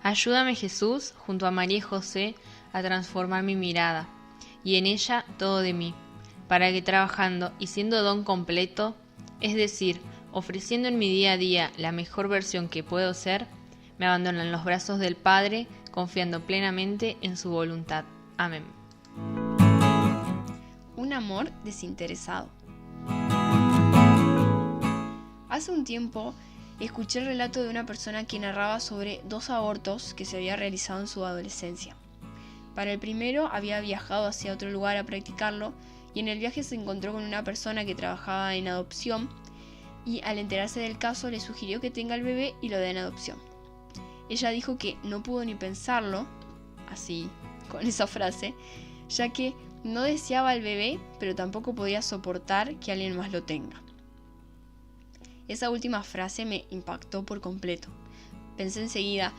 Ayúdame, Jesús, junto a María y José, a transformar mi mirada, y en ella todo de mí, para que trabajando y siendo don completo, es decir, ofreciendo en mi día a día la mejor versión que puedo ser, me abandono en los brazos del Padre, confiando plenamente en su voluntad. Amén. Un amor desinteresado. Hace un tiempo escuché el relato de una persona que narraba sobre 2 abortos que se había realizado en su adolescencia. Para el primero había viajado hacia otro lugar a practicarlo y en el viaje se encontró con una persona que trabajaba en adopción y al enterarse del caso le sugirió que tenga el bebé y lo dé en adopción. Ella dijo que no pudo ni pensarlo, así, con esa frase, ya que no deseaba al bebé, pero tampoco podía soportar que alguien más lo tenga. Esa última frase me impactó por completo. Pensé enseguida,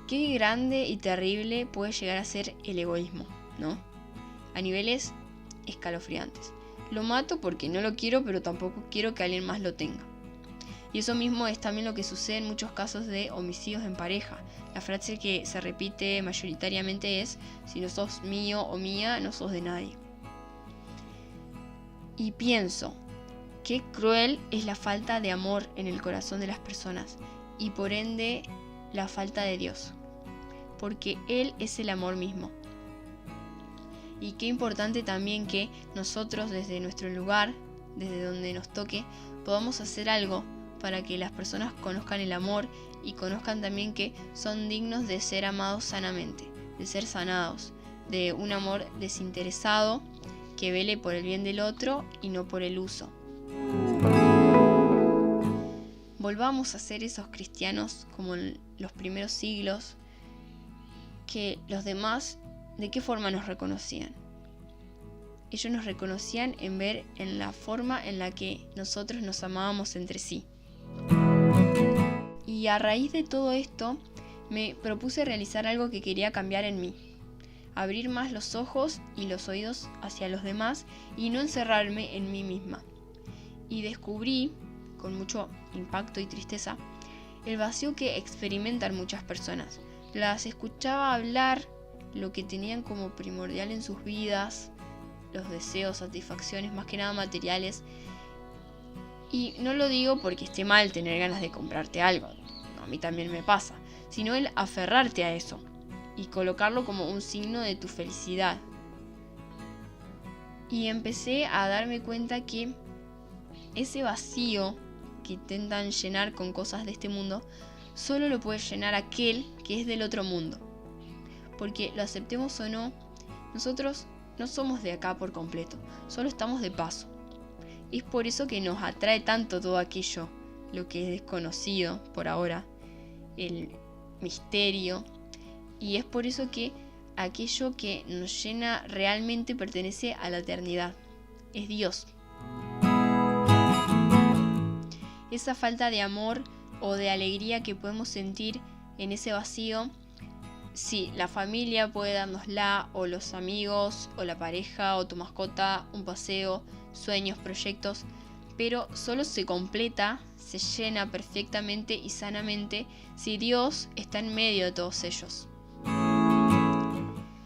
qué grande y terrible puede llegar a ser el egoísmo, ¿no? A niveles escalofriantes. Lo mato porque no lo quiero, pero tampoco quiero que alguien más lo tenga. Y eso mismo es también lo que sucede en muchos casos de homicidios en pareja. La frase que se repite mayoritariamente es, si no sos mío o mía, no sos de nadie. Y pienso, qué cruel es la falta de amor en el corazón de las personas y por ende la falta de Dios, porque Él es el amor mismo. Y qué importante también que nosotros desde nuestro lugar, desde donde nos toque, podamos hacer algo para que las personas conozcan el amor y conozcan también que son dignos de ser amados sanamente, de ser sanados, de un amor desinteresado que vele por el bien del otro y no por el uso. Volvamos a ser esos cristianos como en los primeros siglos, que los demás, ¿de qué forma nos reconocían? Ellos nos reconocían en ver en la forma en la que nosotros nos amábamos entre sí. Y a raíz de todo esto, me propuse realizar algo que quería cambiar en mí. Abrir más los ojos y los oídos hacia los demás y no encerrarme en mí misma. Y descubrí, con mucho impacto y tristeza, el vacío que experimentan muchas personas. Las escuchaba hablar lo que tenían como primordial en sus vidas, los deseos, satisfacciones, más que nada materiales. Y no lo digo porque esté mal tener ganas de comprarte algo, no, a mí también me pasa, sino el aferrarte a eso y colocarlo como un signo de tu felicidad. Y empecé a darme cuenta que ese vacío que intentan llenar con cosas de este mundo, solo lo puede llenar aquel que es del otro mundo. Porque lo aceptemos o no, nosotros no somos de acá por completo, solo estamos de paso. Es por eso que nos atrae tanto todo aquello, lo que es desconocido por ahora, el misterio, y es por eso que aquello que nos llena realmente pertenece a la eternidad, es Dios. Esa falta de amor o de alegría que podemos sentir en ese vacío, sí, la familia puede dárnosla, o los amigos, o la pareja, o tu mascota, un paseo, sueños, proyectos, pero solo se completa, se llena perfectamente y sanamente si Dios está en medio de todos ellos.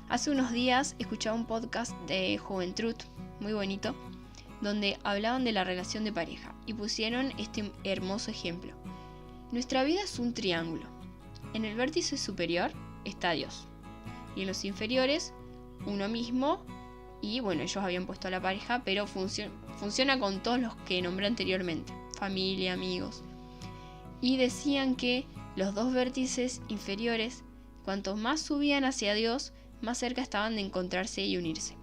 Hace unos días escuchaba un podcast de Juventud, muy bonito, donde hablaban de la relación de pareja y pusieron este hermoso ejemplo. Nuestra vida es un triángulo. En el vértice superior está Dios y en los inferiores uno mismo, y bueno, ellos habían puesto a la pareja, pero funciona con todos los que nombré anteriormente, familia, amigos, y decían que los 2 vértices inferiores, cuanto más subían hacia Dios, más cerca estaban de encontrarse y unirse.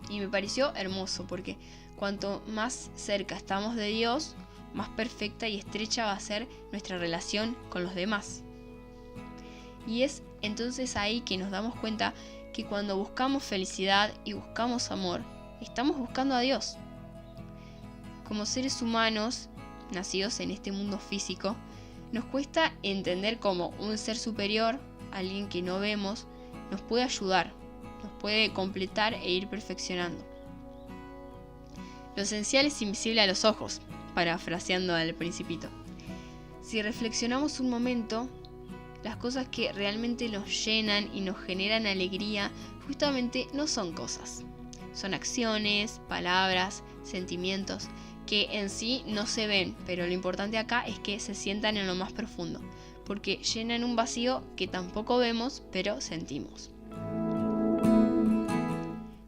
Y me pareció hermoso porque cuanto más cerca estamos de Dios, más perfecta y estrecha va a ser nuestra relación con los demás. Y es entonces ahí que nos damos cuenta que cuando buscamos felicidad y buscamos amor, estamos buscando a Dios. Como seres humanos, nacidos en este mundo físico, nos cuesta entender cómo un ser superior, alguien que no vemos, nos puede ayudar, nos puede completar e ir perfeccionando. Lo esencial es invisible a los ojos, parafraseando al Principito. Si reflexionamos un momento, las cosas que realmente nos llenan y nos generan alegría, justamente no son cosas. Son acciones, palabras, sentimientos, que en sí no se ven, pero lo importante acá es que se sientan en lo más profundo, porque llenan un vacío que tampoco vemos, pero sentimos.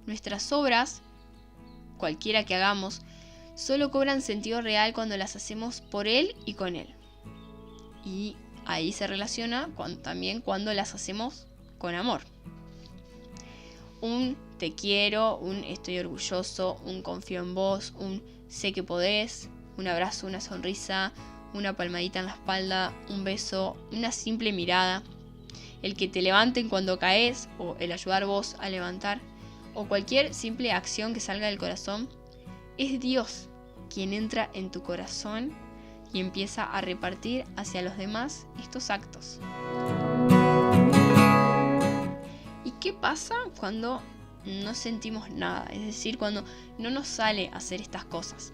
Nuestras obras, cualquiera que hagamos, solo cobran sentido real cuando las hacemos por Él y con Él. Y ahí se relaciona también cuando las hacemos con amor. Un te quiero, un estoy orgulloso, un confío en vos, un sé que podés, un abrazo, una sonrisa, una palmadita en la espalda, un beso, una simple mirada, el que te levanten cuando caes o el ayudar vos a levantar, o cualquier simple acción que salga del corazón, es Dios quien entra en tu corazón y empieza a repartir hacia los demás estos actos. ¿Y qué pasa cuando no sentimos nada? Es decir, cuando no nos sale hacer estas cosas.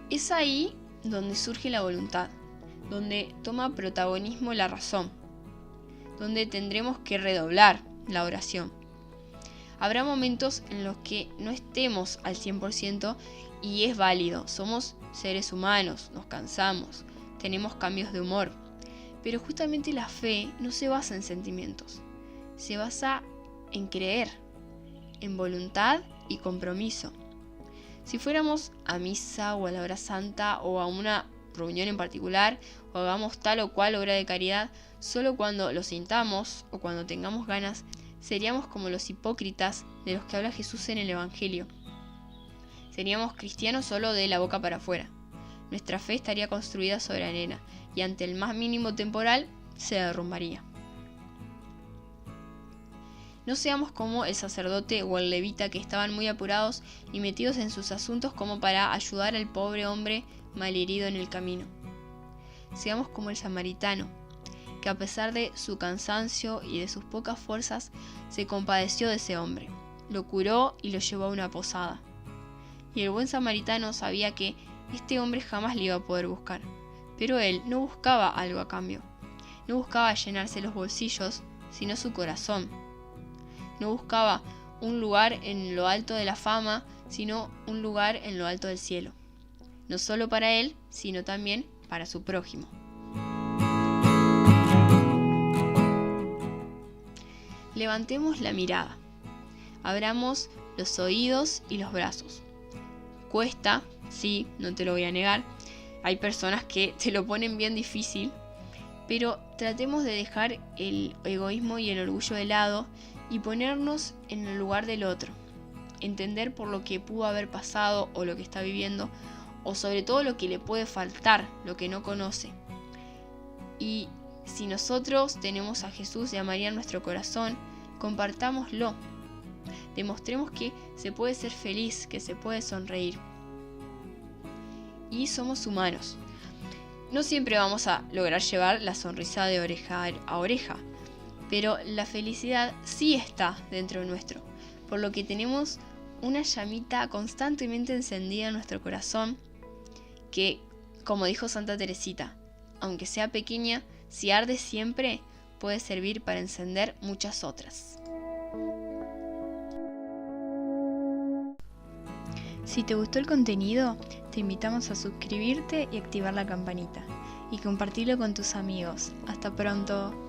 Es ahí donde surge la voluntad, donde toma protagonismo la razón, donde tendremos que redoblar la oración. Habrá momentos en los que no estemos al 100% y es válido. Somos seres humanos, nos cansamos, tenemos cambios de humor. Pero justamente la fe no se basa en sentimientos, se basa en creer, en voluntad y compromiso. Si fuéramos a misa o a la hora santa o a una reunión en particular o hagamos tal o cual obra de caridad, solo cuando lo sintamos o cuando tengamos ganas, seríamos como los hipócritas de los que habla Jesús en el Evangelio. Seríamos cristianos solo de la boca para afuera. Nuestra fe estaría construida sobre arena y ante el más mínimo temporal se derrumbaría. No seamos como el sacerdote o el levita que estaban muy apurados y metidos en sus asuntos como para ayudar al pobre hombre malherido en el camino. Seamos como el samaritano, que a pesar de su cansancio y de sus pocas fuerzas, se compadeció de ese hombre, lo curó y lo llevó a una posada. Y el buen samaritano sabía que este hombre jamás le iba a poder buscar, pero él no buscaba algo a cambio, no buscaba llenarse los bolsillos, sino su corazón. No buscaba un lugar en lo alto de la fama, sino un lugar en lo alto del cielo. No solo para él, sino también para su prójimo. Levantemos la mirada. Abramos los oídos y los brazos. Cuesta, sí, no te lo voy a negar. Hay personas que te lo ponen bien difícil, pero tratemos de dejar el egoísmo y el orgullo de lado y ponernos en el lugar del otro, entender por lo que pudo haber pasado o lo que está viviendo, o sobre todo lo que le puede faltar, lo que no conoce. Y si nosotros tenemos a Jesús y a María en nuestro corazón, compartámoslo, demostremos que se puede ser feliz, que se puede sonreír. Y somos humanos. No siempre vamos a lograr llevar la sonrisa de oreja a oreja, pero la felicidad sí está dentro nuestro, por lo que tenemos una llamita constantemente encendida en nuestro corazón que, como dijo Santa Teresita, aunque sea pequeña, si arde siempre, puede servir para encender muchas otras. Si te gustó el contenido, te invitamos a suscribirte y activar la campanita, y compartirlo con tus amigos. Hasta pronto.